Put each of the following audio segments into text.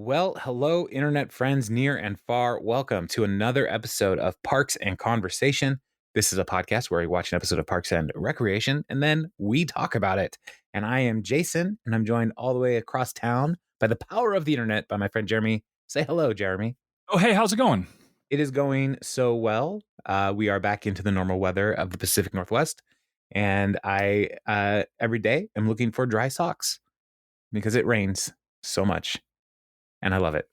Well, hello, internet friends near and far. Welcome to another episode of Parks and Conversation. This is a podcast where we watch an episode of Parks and Recreation, and then we talk about it. And I am Jason, and I'm joined all the way across town by the power of the internet by my friend Jeremy. Say hello, Jeremy. Oh, hey, how's it going? It is going so well. We are back into the normal weather of the Pacific Northwest, and I every day am looking for dry socks because it rains so much. And I love it.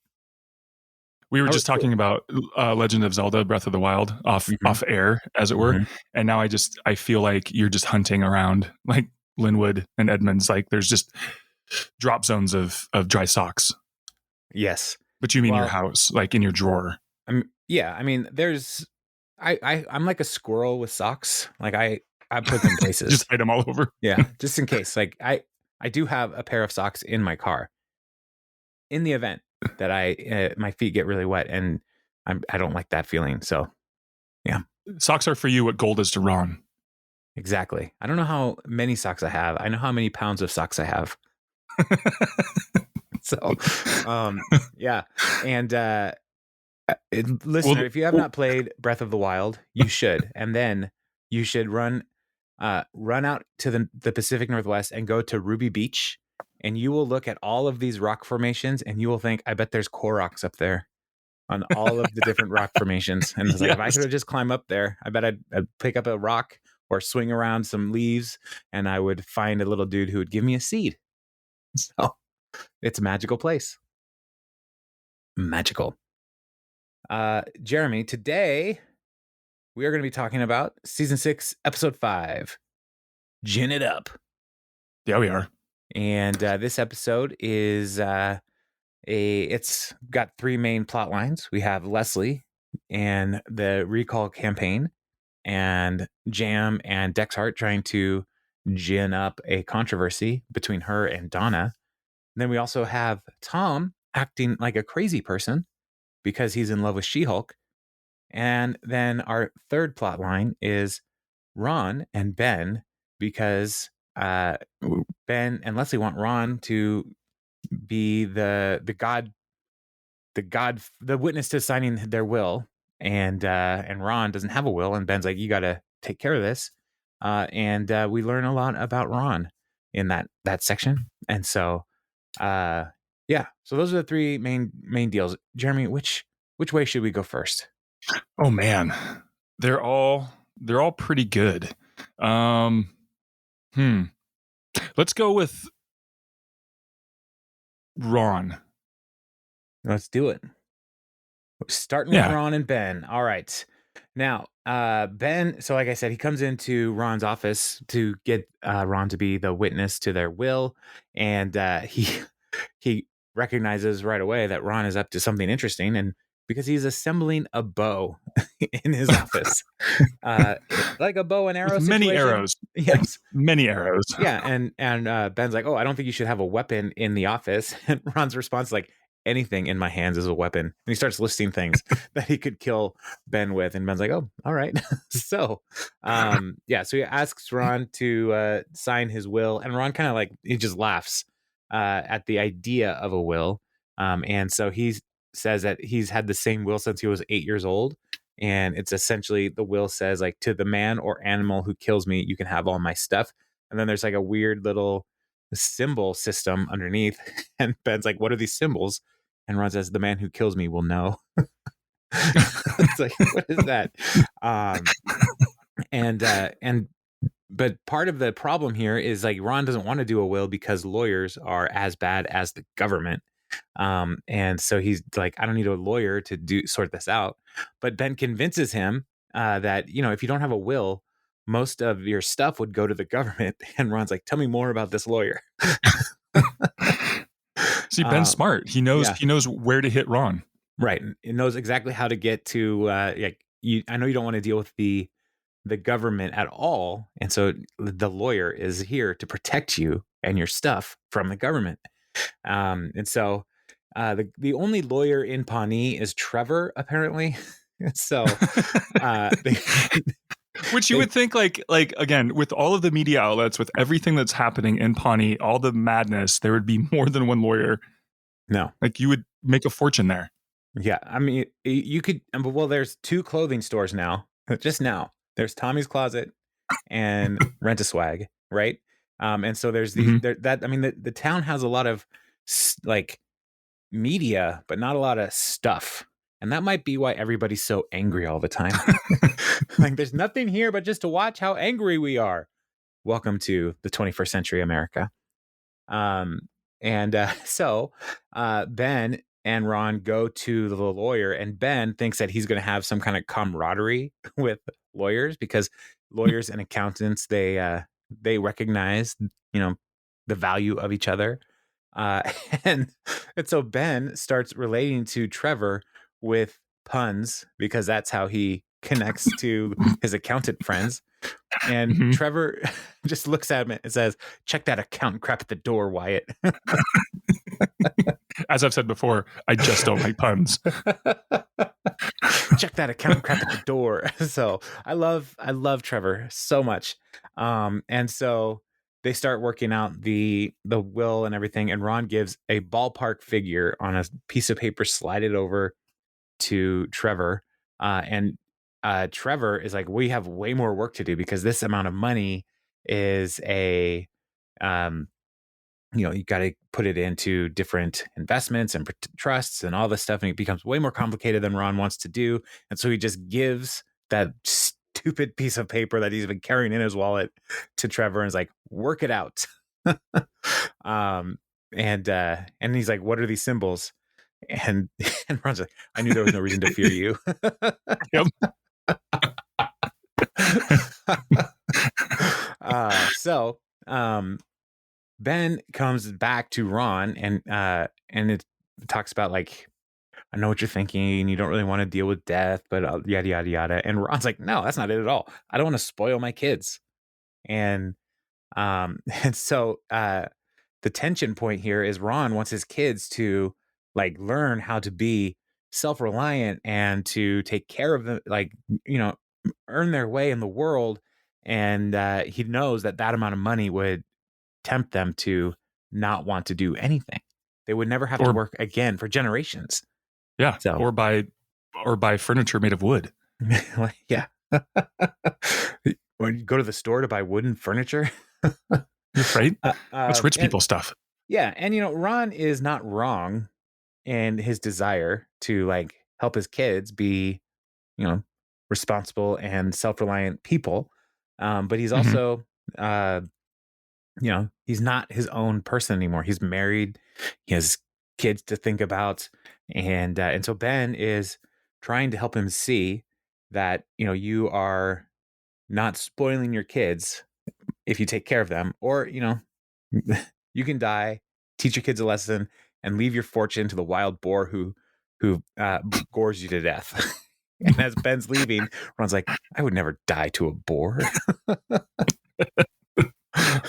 We were just talking about Legend of Zelda: Breath of the Wild off air, as it were, and now I feel like you're just hunting around like Linwood and Edmonds, like there's just drop zones of dry socks. Yes, but you mean your house, like in your drawer? I mean, there's I'm like a squirrel with socks. Like I put them places, just hide them all over. Yeah, just in case. Like I do have a pair of socks in my car. In the event that my feet get really wet, and I don't like that feeling. So, yeah, socks are for you what gold is to Ron. Exactly. I don't know how many socks I have. I know how many pounds of socks I have. So, yeah, and listener, if you have not played Breath of the Wild, you should, and then you should run out to the Pacific Northwest and go to Ruby Beach. And you will look at all of these rock formations and you will think, I bet there's Koroks up there on all of the different rock formations. And it's like, if I could have just climbed up there, I bet I'd pick up a rock or swing around some leaves and I would find a little dude who would give me a seed. So it's a magical place. Magical. Jeremy, today we are going to be talking about season 6, episode 5, Gin It Up. Yeah, we are. And this episode is it's got 3 main plot lines. We have Leslie and the recall campaign, and Jam and Dexhart trying to gin up a controversy between her and Donna. And then we also have Tom acting like a crazy person because he's in love with She-Hulk. And then our third plot line is Ron and Ben, because Ben and Leslie want Ron to be the witness to signing their will, and Ron doesn't have a will, and Ben's like, you got to take care of this, and we learn a lot about Ron in that section, and so yeah, so those are the 3 main deals. Jeremy, which way should we go first? Oh man, they're all pretty good. Let's go with Ron. Let's do it. We're starting with Ron and Ben. All right. Now, Ben, so like I said, he comes into Ron's office to get Ron to be the witness to their will. And he recognizes right away that Ron is up to something interesting. And because he's assembling a bow in his office, like a bow and arrow situation. Many arrows. Yes. Many arrows. Yeah. And Ben's like, oh, I don't think you should have a weapon in the office. And Ron's response is like, anything in my hands is a weapon. And he starts listing things that he could kill Ben with. And Ben's like, oh, all right. So, so he asks Ron to sign his will. And Ron kind of he just laughs at the idea of a will. And so he says that he's had the same will since he was 8 years old. And it's essentially, the will says, like, to the man or animal who kills me, you can have all my stuff. And then there's like a weird little symbol system underneath. And Ben's like, what are these symbols? And Ron says, the man who kills me will know. It's like, what is that? But part of the problem here is, like, Ron doesn't want to do a will because lawyers are as bad as the government. And so he's like, I don't need a lawyer to sort this out. But Ben convinces him that, if you don't have a will, most of your stuff would go to the government. And Ron's like, tell me more about this lawyer. See, Ben's smart. He knows where to hit Ron. Right. He knows exactly how to get to, I know you don't want to deal with the government at all. And so the lawyer is here to protect you and your stuff from the government. And so the only lawyer in Pawnee is Trevor, apparently. So which you would think, like again, with all of the media outlets, with everything that's happening in Pawnee, all the madness, there would be more than one lawyer. No, like you make a fortune there. Yeah, I mean, you could. Well, there's 2 clothing stores now. Just now, there's Tommy's Closet and Rent a Swag, right? And so there's these. Mhm. That I mean, the town has a lot of like media, but not a lot of stuff, and that might be why everybody's so angry all the time. Like, there's nothing here but just to watch how angry we are. Welcome to the 21st century America. Um, and so Ben and Ron go to the lawyer, and Ben thinks that he's going to have some kind of camaraderie with lawyers because lawyers and accountants they recognize the value of each other. Uh, and and so Ben starts relating to Trevor with puns because that's how he connects to his accountant friends. And Mhm. Trevor just looks at him and says, "Check that accountant crap at the door, Wyatt." As I've said before, I just don't like puns. Check that accountant crap at the door. So I love Trevor so much. And so they start working out the will and everything, and Ron gives a ballpark figure on a piece of paper, slide it over to Trevor. And Trevor is like, we have way more work to do because this amount of money is um, you got to put it into different investments and trusts and all this stuff. And it becomes way more complicated than Ron wants to do. And so he just gives that stupid piece of paper that he's been carrying in his wallet to Trevor and is like, work it out. um, and he's like, what are these symbols? And Ron's like, I knew there was no reason to fear you. Yep. So Ben comes back to Ron and it talks about like, I know what you're thinking. You don't really want to deal with death, but yada yada yada. And Ron's like, no, that's not it at all. I don't want to spoil my kids. And and so the tension point here is Ron wants his kids to like learn how to be self-reliant and to take care of them, like, earn their way in the world. And he knows that amount of money would tempt them to not want to do anything. They would never have to Or work again for generations. yeah, So, or buy furniture made of wood. yeah. When you go to the store to buy wooden furniture, Right? That's rich and people stuff. yeah, and Ron is not wrong in his desire to like help his kids be, responsible and self-reliant people. But he's Mhm. also, uh, he's not his own person anymore. He's married, he has kids to think about, and so Ben is trying to help him see that you are not spoiling your kids if you take care of them, or you can die, teach your kids a lesson, and leave your fortune to the wild boar who gores you to death. And as Ben's leaving, Ron's like, I would never die to a boar.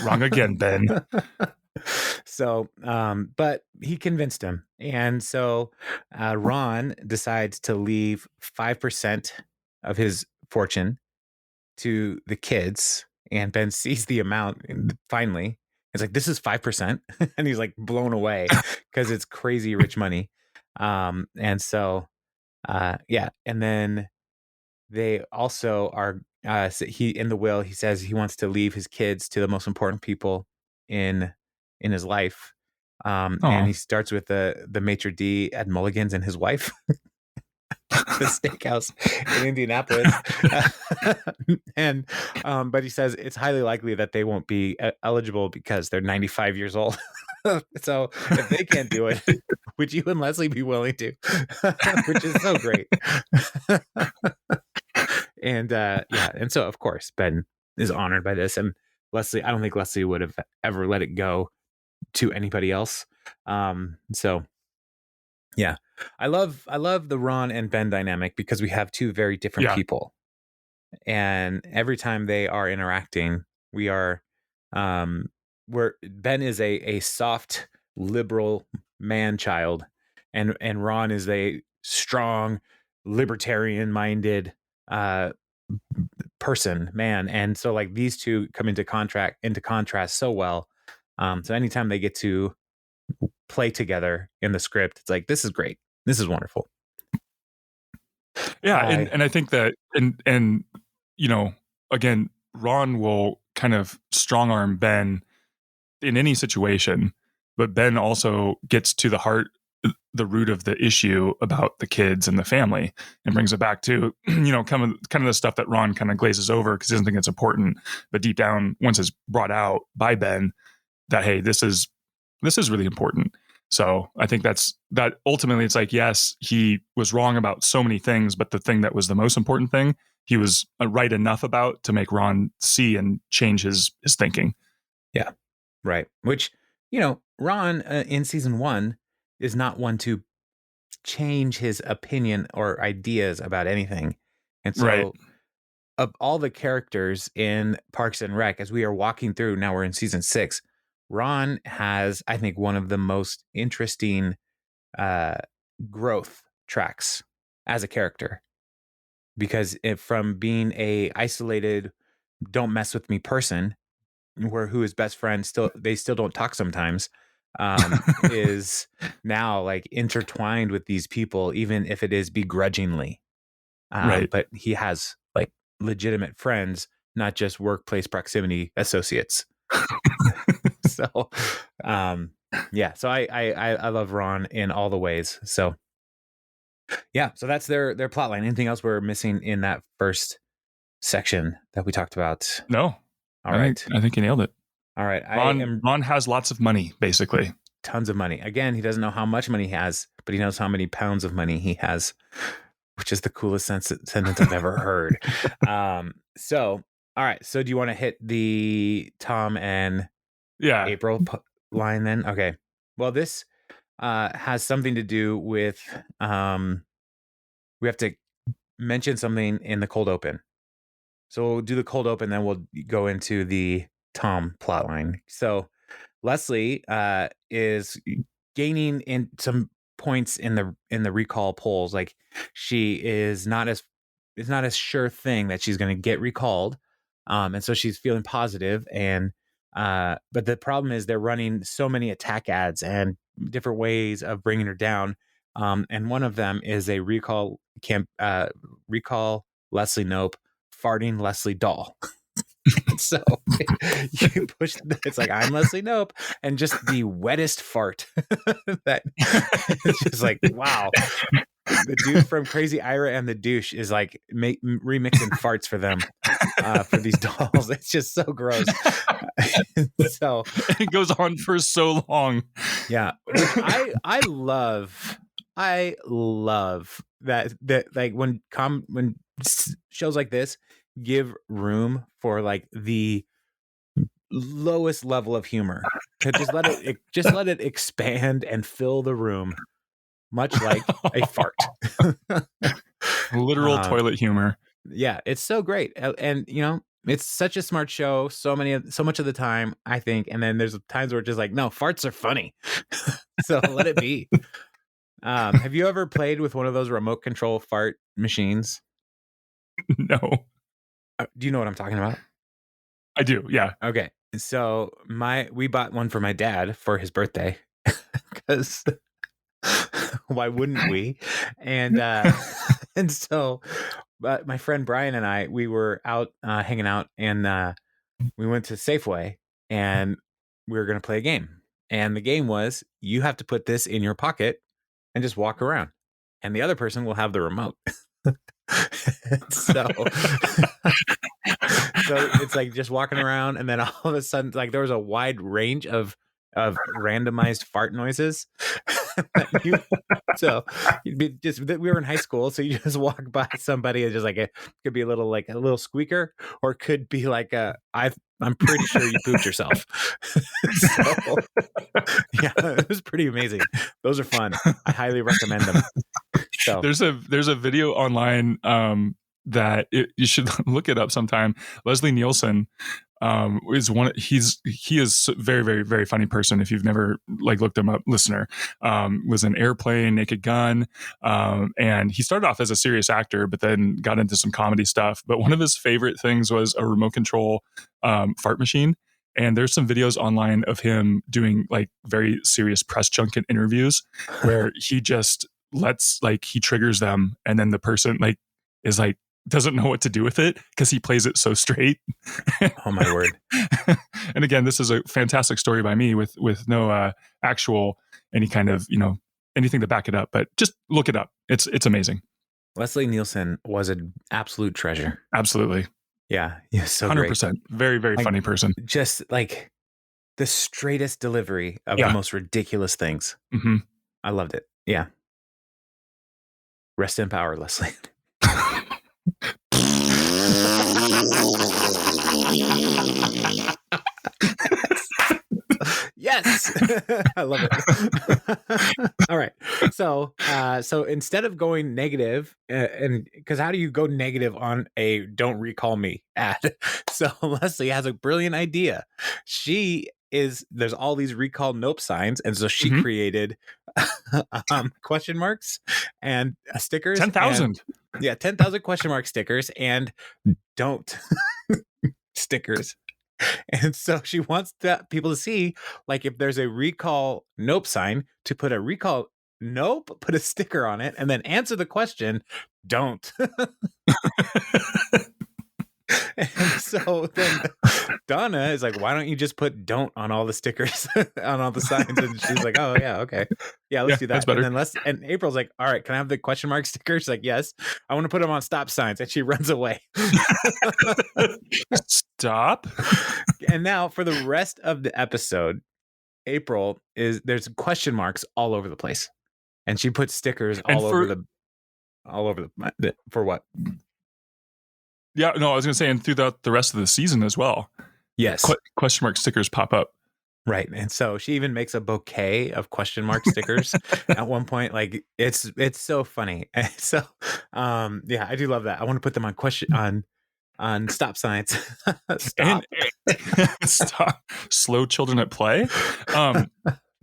Wrong again, Ben. So, but he convinced him. And so Ron decides to leave 5% of his fortune to the kids. And Ben sees the amount and finally it's like, this is 5%. And he's like blown away because it's crazy rich money. And so, yeah. And then they also are, so he, in the will, he says he wants to leave his kids to the most important people in his life. And Oh, he starts with the maitre d at Mulligan's and his wife, the steakhouse in Indianapolis. And but he says it's highly likely that they won't be eligible because they're 95 years old. So if they can't do it, would you and Leslie be willing to? Which is so great. And yeah, and so of course Ben is honored by this, and Leslie, I don't think Leslie would have ever let it go to anybody else. So yeah, I love the Ron and Ben dynamic because we have two very different yeah. people, and every time they are interacting, we are where Ben is a soft liberal man child, and Ron is a strong libertarian minded uh person, man. And so like these two come into contrast so well. So anytime they get to play together in the script. It's like, this is great. This is wonderful. Yeah, and I think that and you know, again, Ron will kind of strong arm Ben in any situation, but Ben also gets to the heart, the root of the issue about the kids and the family, and brings it back to kind of the stuff that Ron kind of glazes over because he doesn't think it's important, but deep down, once it's brought out by Ben, that hey, this is really important. So I think that ultimately it's like, yes, he was wrong about so many things, but the thing that was the most important thing, he was right enough about to make Ron see and change his thinking. Yeah, right. Which, Ron in season 1 is not one to change his opinion or ideas about anything. And so Right. of all the characters in Parks and Rec, as we are walking through, now we're in season 6, Ron has, I think, one of the most interesting growth tracks as a character, because from being a isolated, don't mess with me person, who his best friend still don't talk sometimes, is now like intertwined with these people, even if it is begrudgingly. Right. But he has like legitimate friends, not just workplace proximity associates. So, yeah. So I love Ron in all the ways. So, yeah. So that's their plot line. Anything else we're missing in that first section that we talked about? No. All right. I think you nailed it. All right. Ron has lots of money, basically. Tons of money. Again, he doesn't know how much money he has, but he knows how many pounds of money he has, which is the coolest sentence I've ever heard. So, all right. So do you want to hit the Tom and April line then? Okay. Well, this has something to do with, we have to mention something in the cold open. So we'll do the cold open, then we'll go into the Tom plotline. So Leslie is gaining in some points in the recall polls. Like, she is not as sure thing that she's going to get recalled, and so she's feeling positive. And but the problem is they're running so many attack ads and different ways of bringing her down. And one of them is a recall Leslie Nope farting Leslie doll. So you push, it's like, I'm Leslie Nope, and just the wettest fart that it's just like, wow. The dude from Crazy Ira and the Douche is like remixing farts for them, for these dolls. It's just so gross. So it goes on for so long. Yeah, I love that like when shows like this give room for like the lowest level of humor, to just let it expand and fill the room, much like a fart. Literal toilet humor. Yeah, it's so great. And it's such a smart show so much of the time, I think. And then there's times where it's just like, no, farts are funny. So let it be. Have you ever played with one of those remote control fart machines? No. Do you know what I'm talking about? I do, yeah. Okay. So we bought one for my dad for his birthday, because why wouldn't we? And and so, but my friend Brian and I, we were out hanging out, and we went to Safeway, and we were going to play a game. And the game was, you have to put this in your pocket and just walk around, and the other person will have the remote. So it's like just walking around, and then all of a sudden, like, there was a wide range of randomized fart noises. So you'd be we were in high school, so you just walk by somebody and just like, it could be a little squeaker, or it could be like I'm pretty sure you pooped yourself. So yeah, it was pretty amazing. Those are fun. I highly recommend them. So there's a video online that you should look it up sometime. Leslie Nielsen is one. He is very, very, very funny person. If you've never looked him up, listener, was in Airplane, Naked Gun, and he started off as a serious actor, but then got into some comedy stuff. But one of his favorite things was a remote control fart machine. And there's some videos online of him doing like very serious press junket interviews where he just lets like he triggers them, and then the person like is like doesn't know what to do with it because he plays it so straight. Oh my word. And again, this is a fantastic story by me with no actual any kind of anything to back it up, but just look it up. It's amazing. Leslie Nielsen was an absolute treasure. Absolutely. Yeah, he was so 100%. great. Very, very funny person. Just like the straightest delivery of the most ridiculous things. Mm-hmm. I loved it. Yeah. Rest in power, Leslie. Yes. I love it. All right. So instead of going negative, and because how do you go negative on a "don't recall me" ad? So Leslie has a brilliant idea. There's all these recall nope signs, and so she created question marks and stickers. 10,000. Yeah, 10,000 question mark stickers and don't stickers. And so she wants people to see, like, if there's a recall nope sign, to put a recall nope, put a sticker on it, and then answer the question, don't. And so then Donna is like, why don't you just put don't on all the stickers on all the signs? And she's like, oh yeah, okay. Yeah, let's do that. That's better. And then and April's like, all right, can I have the question mark sticker? She's like, yes. I want to put them on stop signs. And she runs away. Stop. And now for the rest of the episode, there's question marks all over the place. And she puts stickers all over the for what? Yeah, no, I was going to say, and throughout the rest of the season as well. Yes. Question mark stickers pop up. Right. And so she even makes a bouquet of question mark stickers at one point. Like it's so funny. And so I do love that. I want to put them on stop signs. Stop. Stop. Slow children at play.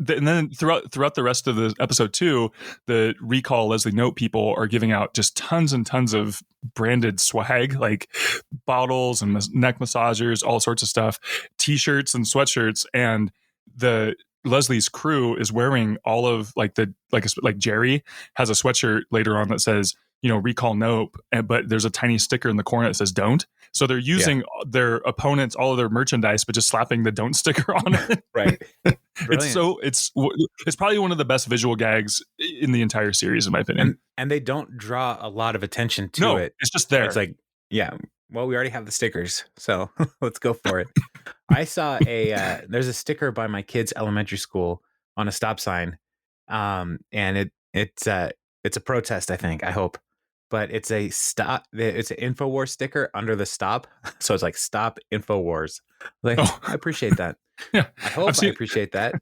And then throughout the rest of the episode too, the recall Leslie Note people are giving out just tons and tons of branded swag, like bottles and neck massagers, all sorts of stuff, t-shirts and sweatshirts. And the Leslie's crew is wearing all of like Jerry has a sweatshirt later on that says, recall nope, but there's a tiny sticker in the corner that says don't. So they're using their opponents, all of their merchandise, but just slapping the don't sticker on it. Right. It's probably one of the best visual gags in the entire series, in my opinion. And they don't draw a lot of attention to it. It's just there. It's like, yeah, well, we already have the stickers, so let's go for it. I saw there's a sticker by my kid's elementary school on a stop sign, and it's a protest, I think. I hope. But it's an InfoWars sticker under the stop. So it's like stop InfoWars. Like, I appreciate that. Yeah. I hope I appreciate that.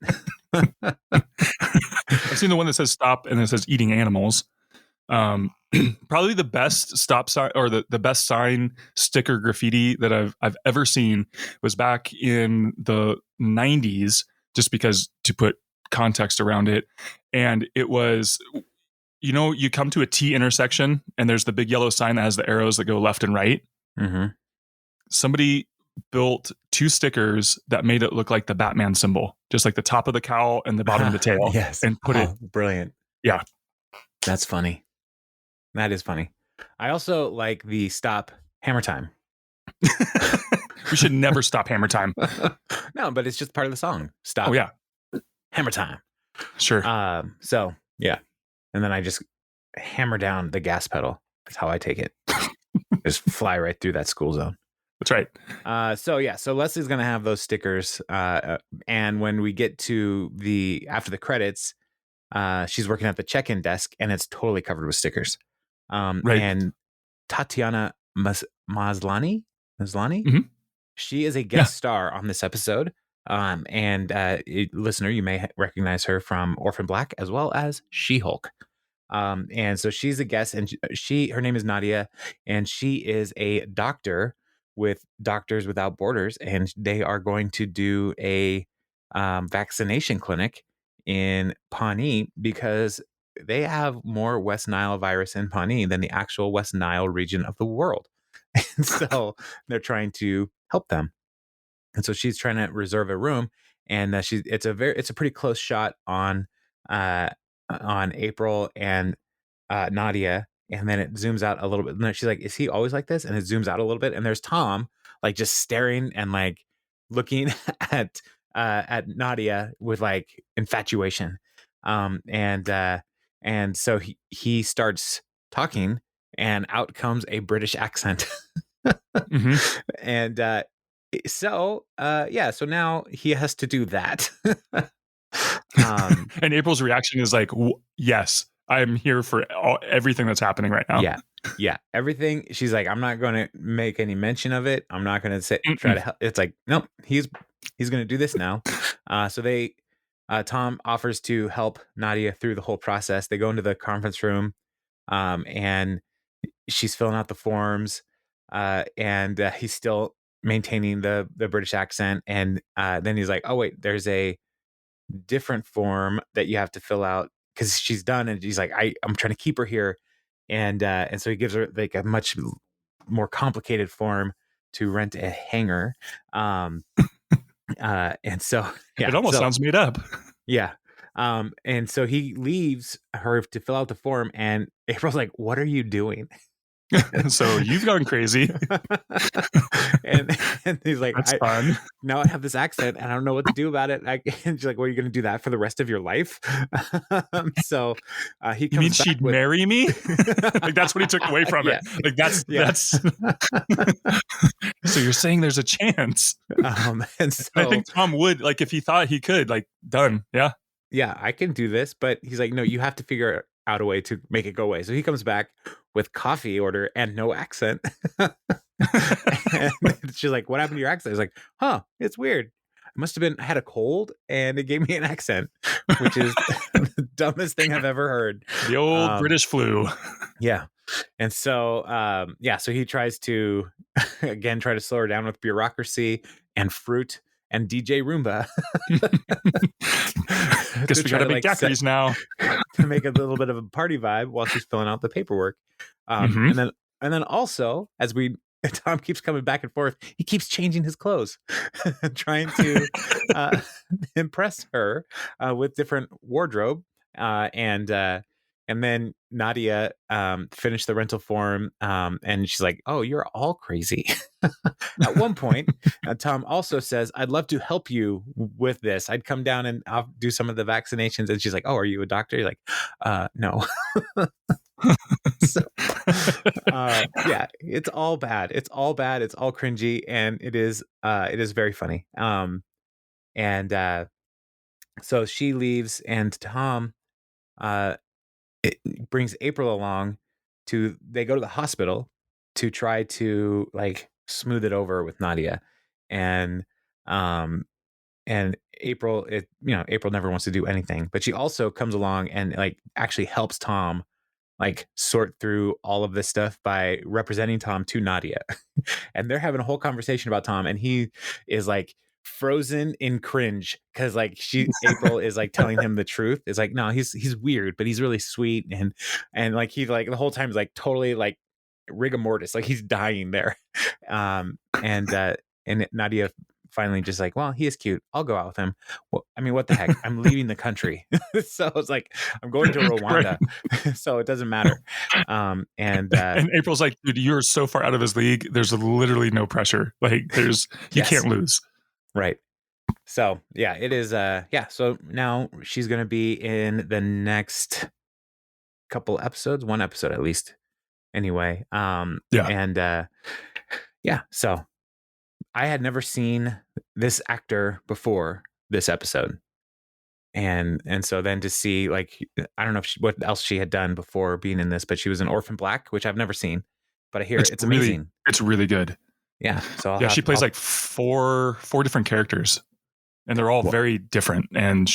I've seen the one that says stop and it says eating animals. Probably the best stop sign or the best sign sticker graffiti that I've ever seen was back in the 90s, just because to put context around it. And it was, you come to a T intersection and there's the big yellow sign that has the arrows that go left and right. Mm-hmm. Somebody built two stickers that made it look like the Batman symbol, just like the top of the cowl and the bottom of the tail. Yes. And put it. Brilliant. Yeah. That's funny. That is funny. I also like the stop hammer time. We should never stop hammer time. No, but it's just part of the song. Stop. Oh, yeah. Hammer time. Sure. So, yeah. And then I just hammer down the gas pedal. That's how I take it. Just fly right through that school zone. That's right. So Leslie's going to have those stickers. And when we get to after the credits, she's working at the check-in desk and it's totally covered with stickers. Right. And Tatiana Maslany, mm-hmm. She is a guest star on this episode. Listener, you may recognize her from Orphan Black as well as She-Hulk. And so she's a guest, and her name is Nadia, and she is a doctor with Doctors Without Borders, and they are going to do a vaccination clinic in Pawnee because they have more West Nile virus in Pawnee than the actual West Nile region of the world. And so they're trying to help them. And so she's trying to reserve a room, and it's a pretty close shot on April and Nadia, and then it zooms out a little bit. And she's like, "Is he always like this?" And it zooms out a little bit, and there's Tom like just staring and like looking at Nadia with like infatuation. And so he starts talking, and out comes a British accent. And so now he has to do that. And April's reaction is like, yes, I'm here for everything that's happening right now. Yeah, everything. She's like, I'm not going to make any mention of it. I'm not going to try to help. It's like, nope, he's going to do this now. So Tom offers to help Nadia through the whole process. They go into the conference room, and she's filling out the forms, and he's still maintaining the British accent. And then he's like, oh wait, there's a different form that you have to fill out, because she's done. And he's like, I'm trying to keep her here. And so he gives her like a much more complicated form to rent a hangar. And so it almost sounds made up. Yeah. And so he leaves her to fill out the form, and April's like, what are you doing? So you've gone crazy. and he's like, that's fun. Now I have this accent and I don't know what to do about it. And she's like, well, you're going to do that for the rest of your life? So he comes. You mean she'd marry me? Like that's what he took away from it. Like that's so you're saying there's a chance. And so I think Tom would, like, if he thought he could, like, done. Yeah, I can do this. But he's like, no, you have to figure out a way to make it go away. So he comes back with coffee order and no accent. And she's like, what happened to your accent? He's like, it's weird. It must have been, I had a cold and it gave me an accent, which is the dumbest thing I've ever heard. The old British flu. Yeah. And so, so he tries to, again, try to slow her down with bureaucracy and fruit and DJ Roomba. Guess we gotta make daiquiris now. To make a little bit of a party vibe while she's filling out the paperwork. And then also, as Tom keeps coming back and forth, he keeps changing his clothes, trying to impress her with different wardrobe. And then Nadia finished the rental form, and she's like, oh, you're all crazy. At one point, Tom also says, I'd love to help you with this. I'd come down and I'll do some of the vaccinations. And she's like, oh, are you a doctor? You're like, no. So, yeah, it's all bad. It's all bad. It's all cringy. And it is very funny. So she leaves, and Tom it brings April along they go to the hospital to try to like smooth it over with Nadia. And April, April never wants to do anything, but she also comes along and like actually helps Tom like sort through all of this stuff by representing Tom to Nadia. And they're having a whole conversation about Tom, and he is like frozen in cringe because like April is like telling him the truth. It's like, no, he's weird, but he's really sweet, and like he's like the whole time is like totally like rigor mortis, like he's dying there. And Nadia finally just like, well, he is cute, I'll go out with him. Well, I mean, what the heck, I'm leaving the country. So it's like, I'm going to Rwanda. Right. So it doesn't matter. And April's like, dude, you're so far out of his league, there's literally no pressure. Like you can't lose. Right. So yeah, it is. So now she's going to be in the next couple episodes, one episode at least. Anyway. So I had never seen this actor before this episode. And so then to see, like, I don't know what else she had done before being in this, but she was in Orphan Black, which I've never seen, but I hear it's amazing. It's really good. Yeah. So she plays like four different characters, and they're all very different. And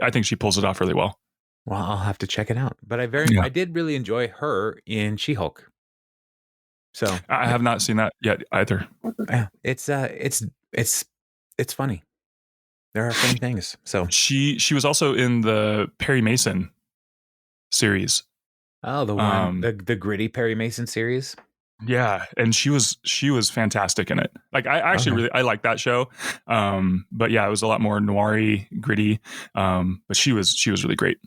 I think she pulls it off really well. Well, I'll have to check it out. But I did really enjoy her in She-Hulk. So I have not seen that yet either. Yeah, it's funny. There are funny things. So she was also in the Perry Mason series. Oh, the one, the gritty Perry Mason series. Yeah, and she was fantastic in it. Like I actually Okay. really I like that show. But yeah, it was a lot more noiry, gritty. But she was really great.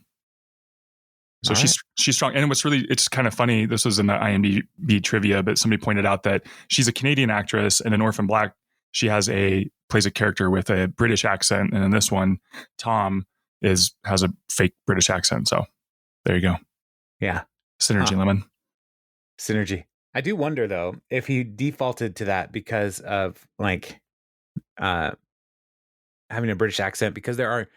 So All right. she's strong. And it's kind of funny. This was in the IMDb trivia, but somebody pointed out that she's a Canadian actress, and in Orphan Black, she plays a character with a British accent, and in this one, Tom has a fake British accent. So there you go. Yeah. Synergy, Lemon. Synergy. I do wonder though if he defaulted to that because of like uh having a British accent, because there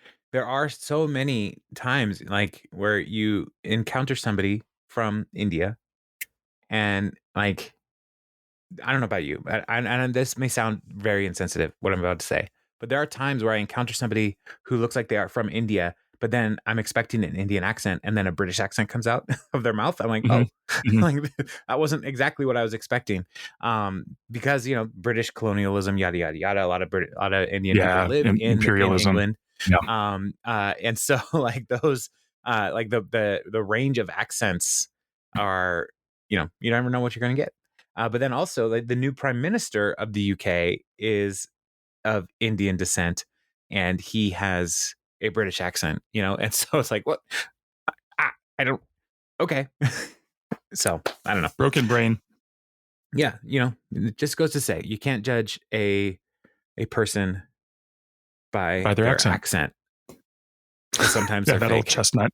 are so many times like where you encounter somebody from India and like I don't know about you, and this may sound very insensitive what I'm about to say, but there are times where I encounter somebody who looks like they are from India, but then I'm expecting an Indian accent, and then a British accent comes out of their mouth. I'm like, Mm-hmm. oh, Mm-hmm. like that wasn't exactly what I was expecting, because British colonialism, yada yada yada. A lot of Indian people Yeah, live in imperialism. England, Yeah. and so like those, like the range of accents are, you never know what you're going to get. But then also, like the new prime minister of the UK is of Indian descent, and he has a British accent, and so it's like, what? I don't. Okay, so I don't know. Broken brain. Yeah, it just goes to say you can't judge a person by By their their accent. accent. Sometimes Yeah, they're that old fake. chestnut.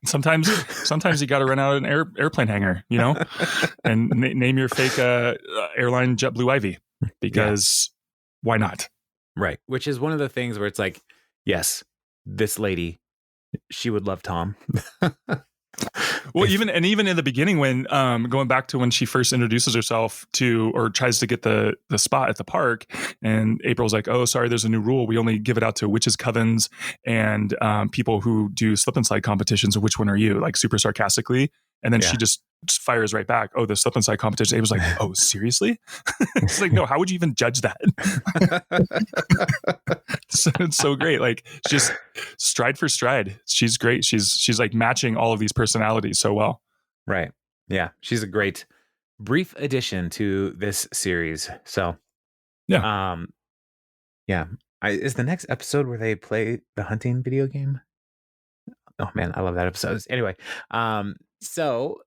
sometimes you got to run out an airplane hangar, and name your fake airline JetBlue Ivy, because why not? Right, which is one of the things where it's like, yes, this lady, she would love Tom. Well, even in the beginning, when going back to when she first introduces herself to, or tries to get the spot at the park, and April's like, "Oh, sorry, there's a new rule. We only give it out to witches' covens and people who do slip and slide competitions. Which one are you?" Like super sarcastically, and then she just fires right back, "Oh, the slip and slide competition." April's like, "Oh, seriously?" It's like, no, how would you even judge that? So it's so great. Like just stride for stride. She's great. She's like matching all of these personalities so well. Right. Yeah. She's a great brief addition to this series. So, Yeah. yeah. Is the next episode where they play the hunting video game? Oh man, I love that episode. Anyway, so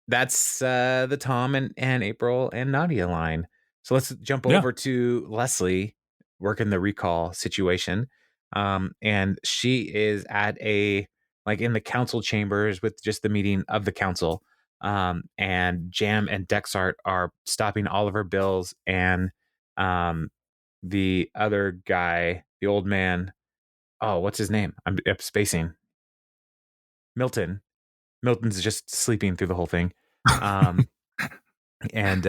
that's the Tom and April and Nadia line. So let's jump Yeah. over to Leslie working the recall situation. And she is at in the council chambers with just the meeting of the council. And Jam and Dexart are stopping all of her bills, and the other guy, the old man, oh, what's his name? I'm spacing. Milton. Milton's just sleeping through the whole thing. Um, and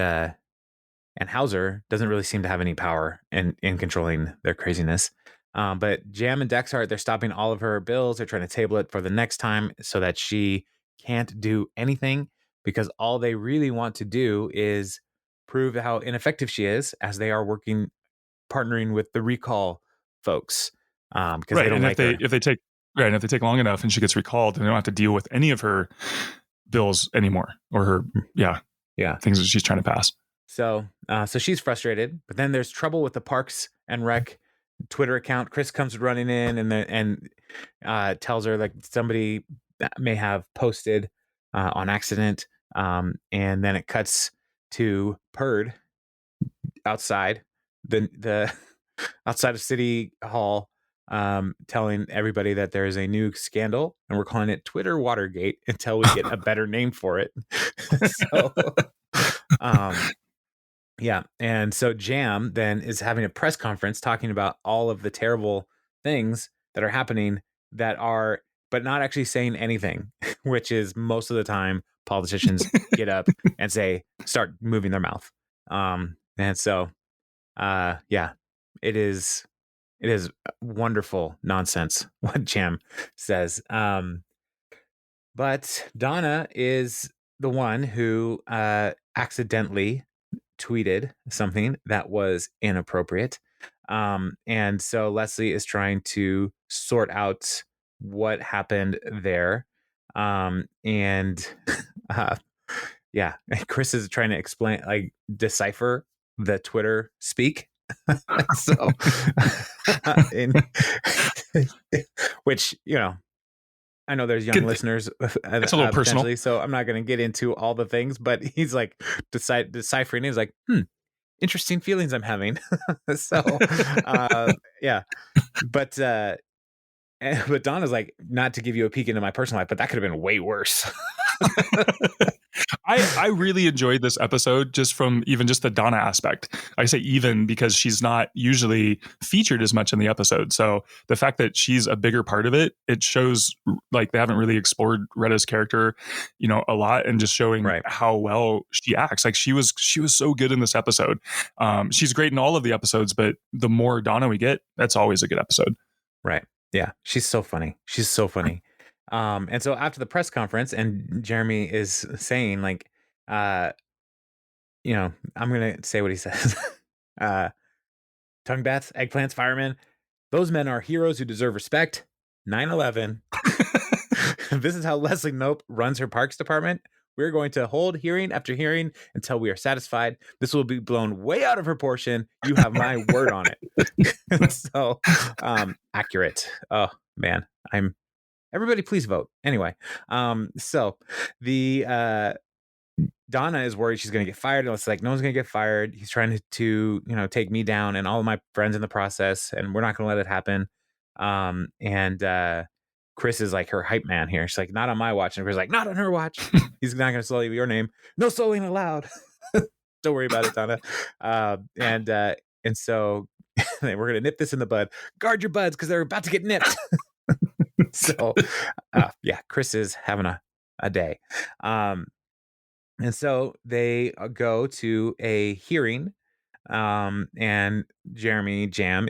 Hauser doesn't really seem to have any power in controlling their craziness. But Jam and Dexart, they're stopping all of her bills. They're trying to table it for the next time so that she can't do anything, because all they really want to do is prove how ineffective she is, as they are partnering with the recall folks, because they Right. don't And like her. if they take long enough and she gets recalled, then they don't have to deal with any of her bills anymore, or her things that she's trying to pass. So she's frustrated, but then there's trouble with the Parks and Rec Twitter account. Chris comes running in and tells her like somebody may have posted on accident. And then it cuts to Purd outside the outside of City Hall, telling everybody that there is a new scandal, and we're calling it Twitter Watergate until we get a better name for it. So, yeah. And so Jam then is having a press conference talking about all of the terrible things that are happening but not actually saying anything, which is most of the time politicians get up and start moving their mouth. And so, yeah, it is wonderful nonsense what Jam says. But Donna is the one who accidentally tweeted something that was inappropriate. And so Leslie is trying to sort out what happened there. And uh, yeah, Chris is trying to explain, like, decipher the Twitter speak. So, in which, I know there's young listeners It's a little personal. potentially, so I'm not going to get into all the things, but he's like deciphering it. He's like, interesting feelings I'm having. So, yeah, but but Donna's like, not to give you a peek into my personal life, but that could have been way worse. I really enjoyed this episode just from even just the Donna aspect. I say even because she's not usually featured as much in the episode. So the fact that she's a bigger part of it, it shows like they haven't really explored Retta's character, a lot, and just showing how well she acts. Like she was so good in this episode. She's great in all of the episodes, but the more Donna we get, that's always a good episode. Right. Yeah. She's so funny. She's so funny. And so after the press conference, and Jeremy is saying, like, I'm gonna say what he says. Tongue bats, eggplants, firemen, those men are heroes who deserve respect. 9/11. This is how Leslie Knope runs her parks department. We're going to hold hearing after hearing until we are satisfied. This will be blown way out of proportion. You have my word on it. So, accurate. Oh man, everybody please vote. Anyway, so the Donna is worried she's going to get fired. And it's like, no one's going to get fired. He's trying to take me down and all of my friends in the process, and we're not going to let it happen. And Chris is like her hype man here. She's like, not on my watch. And Chris is like, not on her watch. He's not going to sully your name. No sullying allowed. Don't worry about it, Donna. And so we're going to nip this in the bud. Guard your buds because they're about to get nipped. So, yeah, Chris is having a day. And so they go to a hearing, and Jeremy Jam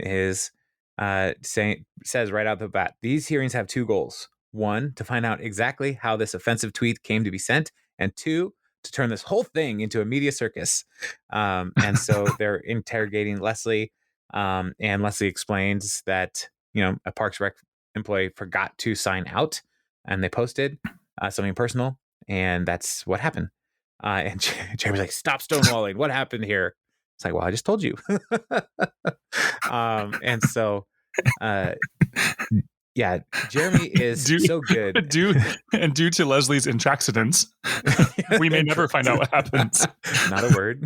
says right out the bat, these hearings have two goals. One, to find out exactly how this offensive tweet came to be sent, and two, to turn this whole thing into a media circus. And so they're interrogating Leslie, and Leslie explains that a Parks Rec employee forgot to sign out, and they posted something personal, and that's what happened. And Jeremy's like, stop stonewalling. What happened here? It's like, well, I just told you. And so, yeah, Jeremy is so good. Due to Leslie's intraxidence, we may never find out what happens. Not a word.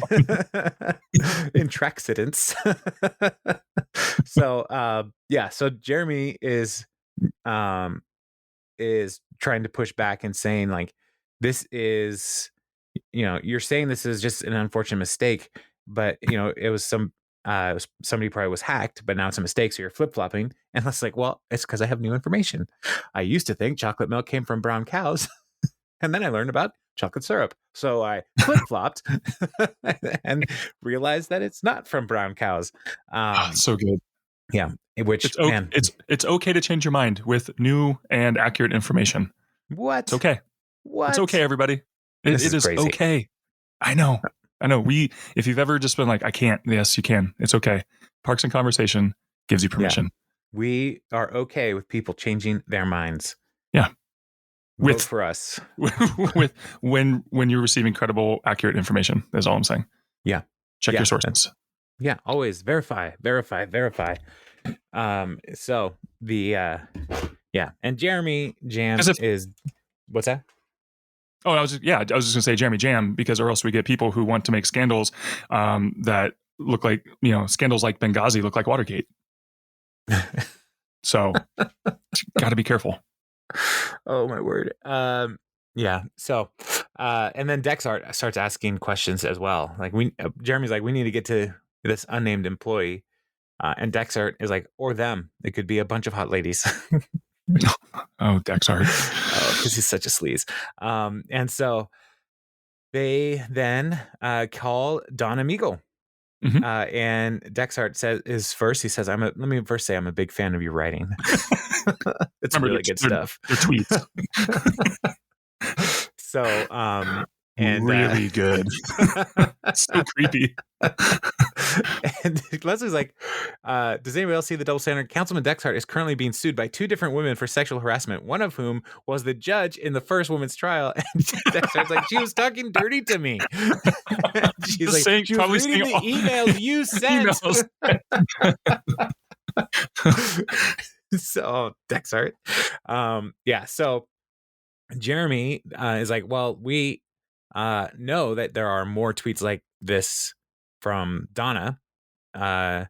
Intraxidence. So, yeah, so Jeremy is trying to push back and saying, like, this is, you're saying this is just an unfortunate mistake, but it was somebody probably was hacked, but now it's a mistake, so you're flip-flopping. And it's like, well, it's because I have new information. I used to think chocolate milk came from brown cows, and then I learned about chocolate syrup, so I flip-flopped and realized that it's not from brown cows. So good. Yeah, which it's okay to change your mind with new and accurate information. What? It's okay. What? It's okay, everybody. It is crazy. Okay. I know. If you've ever just been like, I can't, yes, you can. It's okay. Parks and Conversation gives you permission. Yeah. We are okay with people changing their minds. Yeah. Vote for us. with when you're receiving credible, accurate information. That's all I'm saying. Yeah. Check your sources. Yeah. Always verify. So the and Jeremy Jam is what's that? Oh, I was just going to say Jeremy Jam, because or else we get people who want to make scandals that look like, scandals like Benghazi look like Watergate. So got to be careful. Oh my word. Yeah. So, and then Dex starts asking questions as well. Like Jeremy's like, we need to get to this unnamed employee. And Dexart is like, or them. It could be a bunch of hot ladies. Oh, Dexart. Because he's such a sleaze. And so they then call Don Amigo. Mm-hmm. And Dexart he says, let me first say I'm a big fan of your writing. It's really good stuff. Your tweets. So And really good. So creepy. And Leslie's like, does anybody else see the double standard? Councilman Dexhart is currently being sued by 2 different women for sexual harassment, one of whom was the judge in the first woman's trial. And Dexhart's like, she was talking dirty to me. She's like, saying, she was reading the emails you sent. So Dexhart. Yeah. So Jeremy is like, well, we know that there are more tweets like this from Donna. And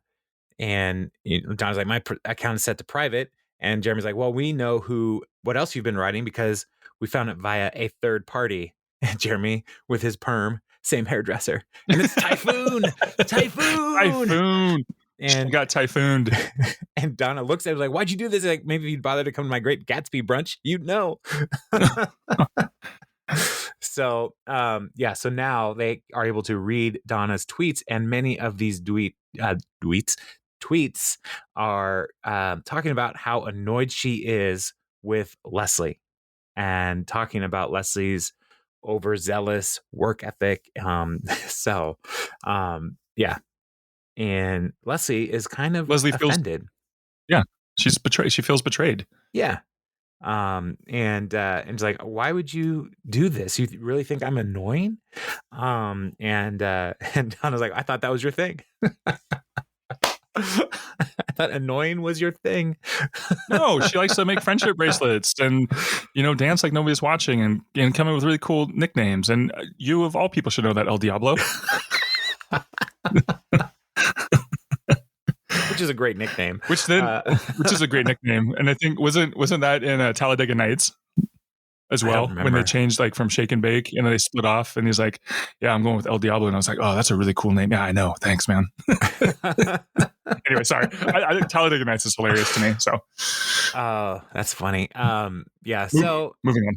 Donna's like, my account is set to private. And Jeremy's like, well, we know what else you've been writing because we found it via a third party. And Jeremy with his perm, same hairdresser. And it's Typhoon. Typhoon. And got typhooned. And Donna looks at him like, why'd you do this? Like, maybe if you'd bother to come to my Great Gatsby brunch, you'd know. So, so now they are able to read Donna's tweets, and many of these tweets are talking about how annoyed she is with Leslie and talking about Leslie's overzealous work ethic. And Leslie is kind of offended. She's betrayed. She feels betrayed. Yeah. And it's like, why would you do this? You really think I'm annoying? And Donna's like, I thought that was your thing. I thought annoying was your thing. No, she likes to make friendship bracelets and, dance like nobody's watching and come up with really cool nicknames. And you, of all people, should know that, El Diablo. Which is a great nickname. Which is a great nickname. And I think wasn't that in Talladega Nights as well, when they changed like from Shake and Bake and then they split off, and he's like, yeah, I'm going with El Diablo. And I was like, oh, that's a really cool name. Yeah, I know. Thanks, man. Anyway, sorry. I think Talladega Nights is hilarious to me. So, oh, that's funny. So moving on.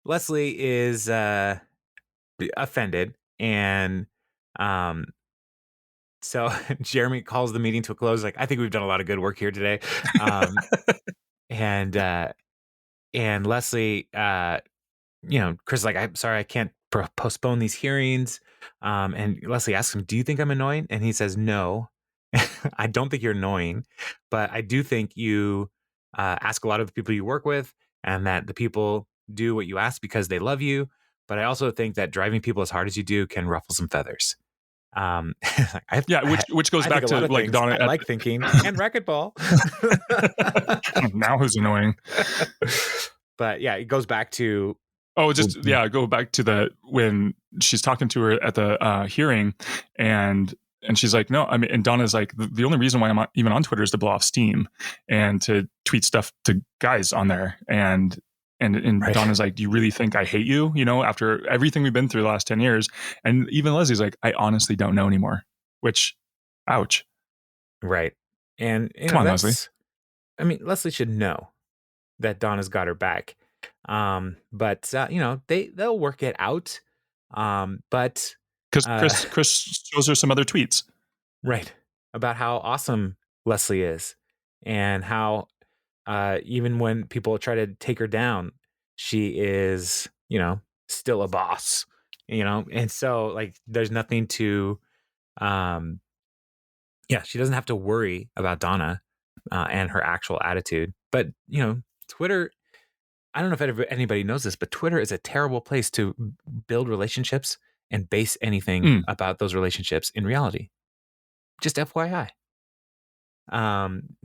Leslie is offended, and so Jeremy calls the meeting to a close. Like, I think we've done a lot of good work here today. And Leslie, Chris is like, I'm sorry, I can't postpone these hearings. And Leslie asks him, do you think I'm annoying? And he says, no, I don't think you're annoying, but I do think you ask a lot of the people you work with, and that the people do what you ask because they love you. But I also think that driving people as hard as you do can ruffle some feathers. Which goes back to like Donna. I like thinking and racquetball. Now who's annoying? But yeah, it goes back to go back to when she's talking to her at the hearing, and she's like, no, I mean, and Donna's like, the only reason why I'm even on Twitter is to blow off steam and to tweet stuff to guys on there, and right. Donna's like, do you really think I hate you? After everything we've been through the last 10 years. And even Leslie's like, I honestly don't know anymore, which, ouch. Right. And come on, Leslie. I mean, Leslie should know that Donna's got her back. But they'll work it out. But because Chris shows her some other tweets. Right. About how awesome Leslie is, and how even when people try to take her down, she is, still a boss, and so like, there's nothing to, she doesn't have to worry about Donna and her actual attitude. But, Twitter, I don't know if anybody knows this, but Twitter is a terrible place to build relationships and base anything about those relationships in reality. Just FYI.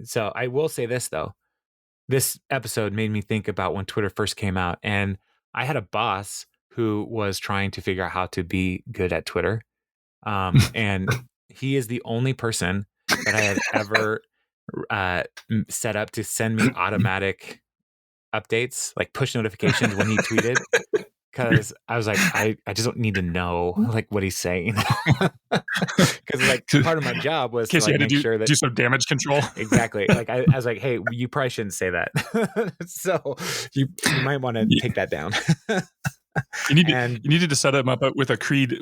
So I will say this, though. This episode made me think about when Twitter first came out, and I had a boss who was trying to figure out how to be good at Twitter. And he is the only person that I have ever set up to send me automatic updates, like push notifications when he tweeted. Because I was like, I just don't need to know like what he's saying. Because like part of my job was to like, make sure that do some damage control. Exactly. Like I was like, hey, you probably shouldn't say that. So you might want to take that down. You needed to set him up with a Creed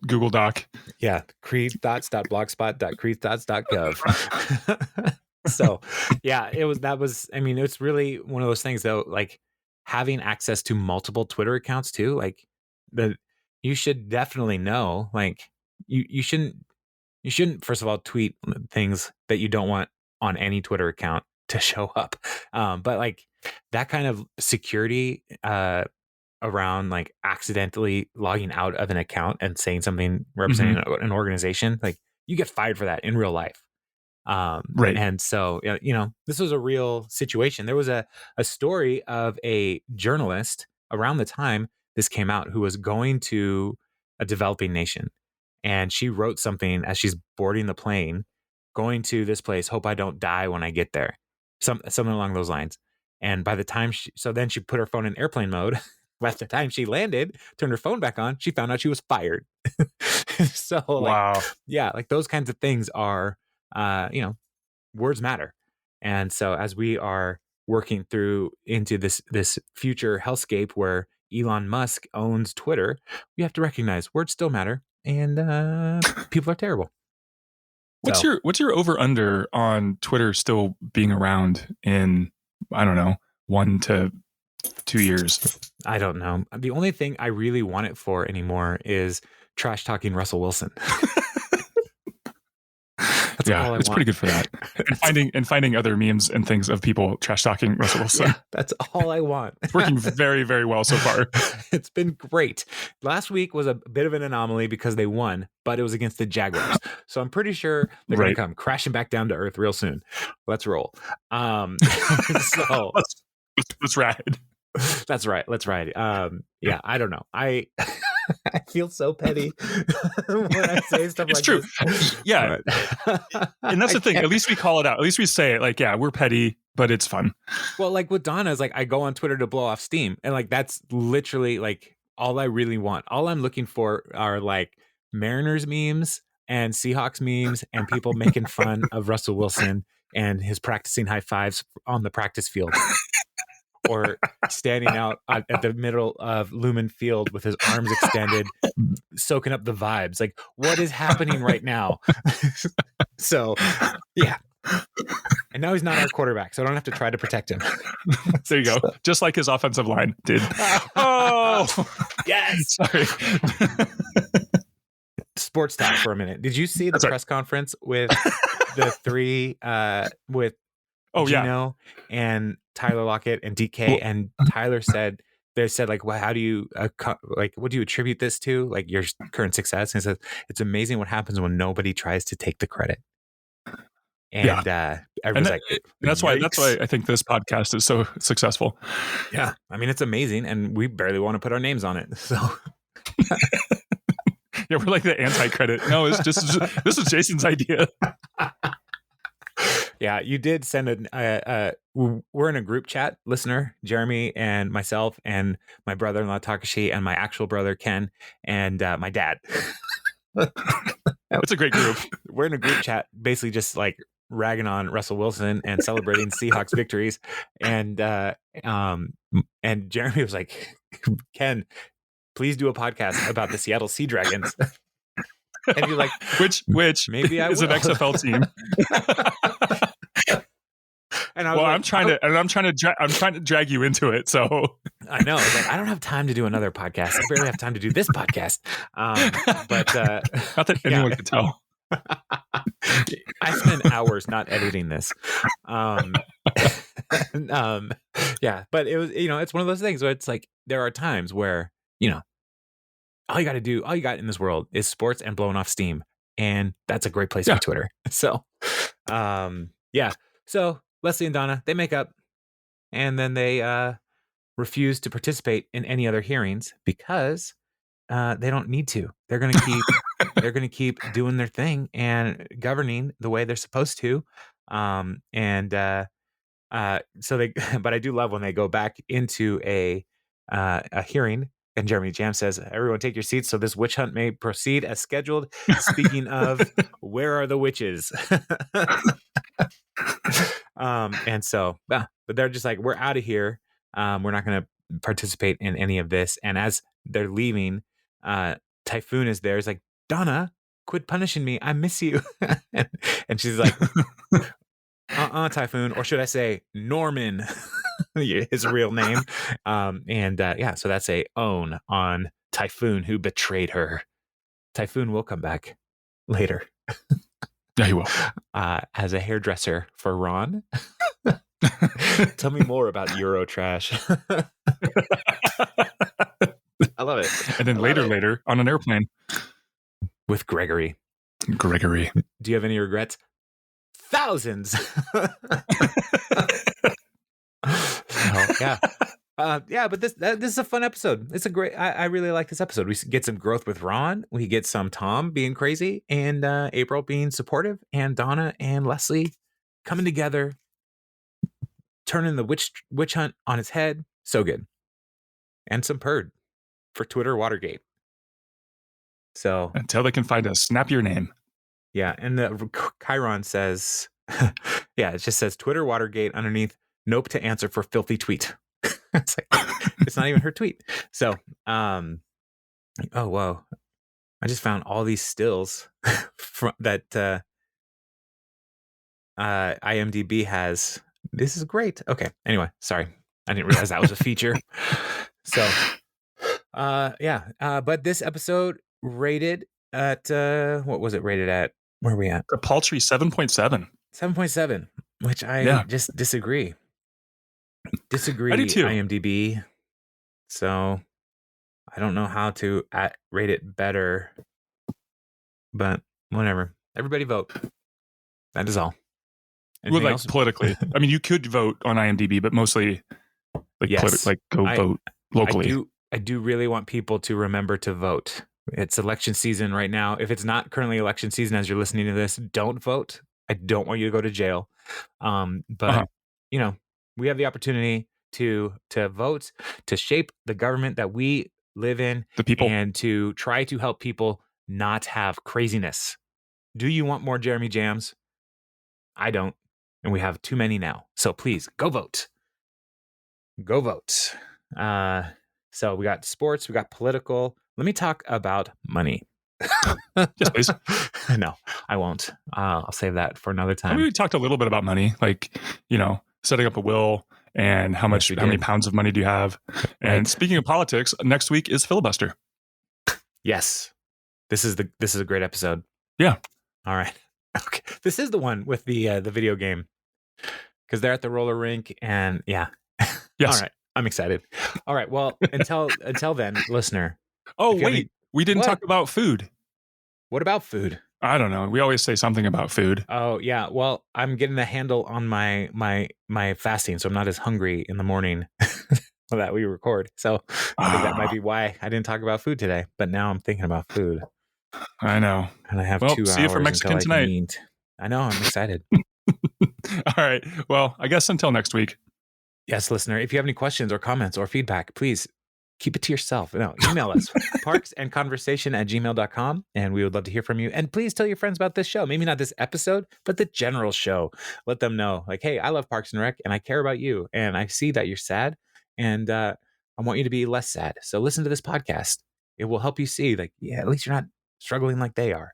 Google Doc. Yeah, creedthoughts.blogspot.creedthoughts.gov. So yeah, it's really one of those things though, like having access to multiple Twitter accounts too. Like you should definitely know, like you shouldn't first of all tweet things that you don't want on any Twitter account to show up. But like that kind of security around like accidentally logging out of an account and saying something representing an organization, like you get fired for that in real life. Right. And so, this was a real situation. There was a story of a journalist around the time this came out who was going to a developing nation. And she wrote something as she's boarding the plane, going to this place, hope I don't die when I get there. Something along those lines. And by the time then she put her phone in airplane mode. By the time she landed, turned her phone back on, she found out she was fired. So Wow. like those kinds of things are, words matter. And so as we are working through into this future hellscape where Elon Musk owns Twitter, we have to recognize words still matter, and people are terrible. What's your over under on Twitter still being around in, I don't know, 1 to 2 years? I don't know. The only thing I really want it for anymore is trash talking Russell Wilson. It's pretty good for that. And finding other memes and things of people trash talking Russell Wilson. Yeah, that's all I want. It's working very, very well so far. It's been great. Last week was a bit of an anomaly because they won, but it was against the Jaguars. So I'm pretty sure they're going to come crashing back down to earth real soon. Let's roll. So let's ride. That's right. Let's ride. Yeah, I don't know. I feel so petty when I say stuff it's like true. This. Yeah. And that's the thing. At least we call it out. At least we say it like, yeah, we're petty, but it's fun. Well, like with Donna is like, I go on Twitter to blow off steam. And like, that's literally like all I really want. All I'm looking for are like Mariners memes and Seahawks memes and people making fun of Russell Wilson and his practicing high fives on the practice field. Or standing out at the middle of Lumen Field with his arms extended, soaking up the vibes. Like, what is happening right now? So, yeah. And now he's not our quarterback, so I don't have to try to protect him. There you go. Just like his offensive line did. Oh, yes. Sorry. Sports talk for a minute. Did you see the press conference with the three, with Gino and Tyler Lockett and DK? And Tyler said, like, well, how do you what do you attribute this to, like your current success? And he says it's amazing what happens when nobody tries to take the credit. And everyone's like, that's why I think this podcast is so successful. Yeah, I mean, it's amazing, and we barely want to put our names on it. So yeah, we're like the anti-credit. No, it's just this is Jason's idea. Yeah, you did send we're in a group chat, listener Jeremy and myself and my brother-in-law Takashi and my actual brother Ken and my dad. It's a great group. We're in a group chat, basically just like ragging on Russell Wilson and celebrating Seahawks victories. And Jeremy was like, Ken, please do a podcast about the Seattle Sea Dragons. And you're like, which maybe I is an XFL team. And I'm trying to drag you into it. So I know, like, I don't have time to do another podcast. I barely have time to do this podcast. But not that anyone could tell. I spend hours not editing this. Yeah, but it was, it's one of those things where it's like there are times where, all you got in this world is sports and blowing off steam. And that's a great place for Twitter. So, yeah. So Leslie and Donna, they make up, and then they refuse to participate in any other hearings because they don't need to. They're going to keep doing their thing and governing the way they're supposed to. So but I do love when they go back into a hearing. And Jeremy Jam says, everyone take your seats so this witch hunt may proceed as scheduled. Speaking of, where are the witches? And so, but they're just like, we're out of here. We're not going to participate in any of this. And as they're leaving, Typhoon is there. He's like, Donna, quit punishing me. I miss you. And she's like, Typhoon, or should I say Norman, his real name. So that's a own on Typhoon, who betrayed her. Typhoon will come back later. Yeah, he will. As a hairdresser for Ron. Tell me more about Eurotrash. I love it. And then later on an airplane with Gregory. Do you have any regrets? Thousands. Yeah. But this is a fun episode. It's a great. I really like this episode. We get some growth with Ron. We get some Tom being crazy, and April being supportive, and Donna and Leslie coming together, turning the witch hunt on its head. So good. And some purd for Twitter Watergate. So until they can find a snappier name. Yeah, and the Chiron says, yeah, it just says Twitter Watergate underneath. Nope to answer for filthy tweet. It's like, it's not even her tweet. So, oh whoa, I just found all these stills from that IMDb has. This is great. Okay. Anyway, sorry, I didn't realize that was a feature. So, but this episode rated at what was it rated at? Where are we at? A paltry 7.7. 7.7, which I just disagree. I do too. IMDb. So I don't know how to rate it better, but whatever. Everybody vote. That is all. Anything else? Politically. I mean, you could vote on IMDb, but mostly go vote locally. I do really want people to remember to vote. It's election season right now. If it's not currently election season as you're listening to this, don't vote. I don't want you to go to jail. But we have the opportunity to vote, to shape the government that we live in, the people, and to try to help people not have craziness. Do you want more Jeremy Jams? I don't. And we have too many now. So please go vote. Go vote. So we got sports, we got political. Let me talk about money. Yes, please. No, I won't. I'll save that for another time. We talked a little bit about money, like, setting up a will and how many pounds of money do you have? And speaking of politics, next week is filibuster. Yes. This is a great episode. Yeah. All right. Okay. This is the one with the video game. Because they're at the roller rink and yeah. Yes. All right. I'm excited. All right. Well, until then, listener. Oh, wait. We didn't talk about food. What about food? I don't know. We always say something about food. Oh, yeah. Well, I'm getting a handle on my fasting, so I'm not as hungry in the morning that we record. So I think that might be why I didn't talk about food today. But now I'm thinking about food. I know. And I have 2 hours. See you for Mexican tonight. I know. I'm excited. All right. Well, I guess until next week. Yes, listener. If you have any questions or comments or feedback, please keep it to yourself. No, email us, parksandconversation@gmail.com, and we would love to hear from you. And please tell your friends about this show. Maybe not this episode, but the general show. Let them know, like, hey, I love Parks and Rec, and I care about you, and I see that you're sad, and I want you to be less sad. So listen to this podcast. It will help you see, like, yeah, at least you're not struggling like they are.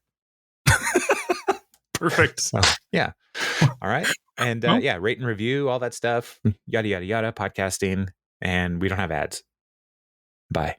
Perfect. So, yeah. All right. And rate and review, all that stuff. Yada, yada, yada, podcasting. And we don't have ads. Bye.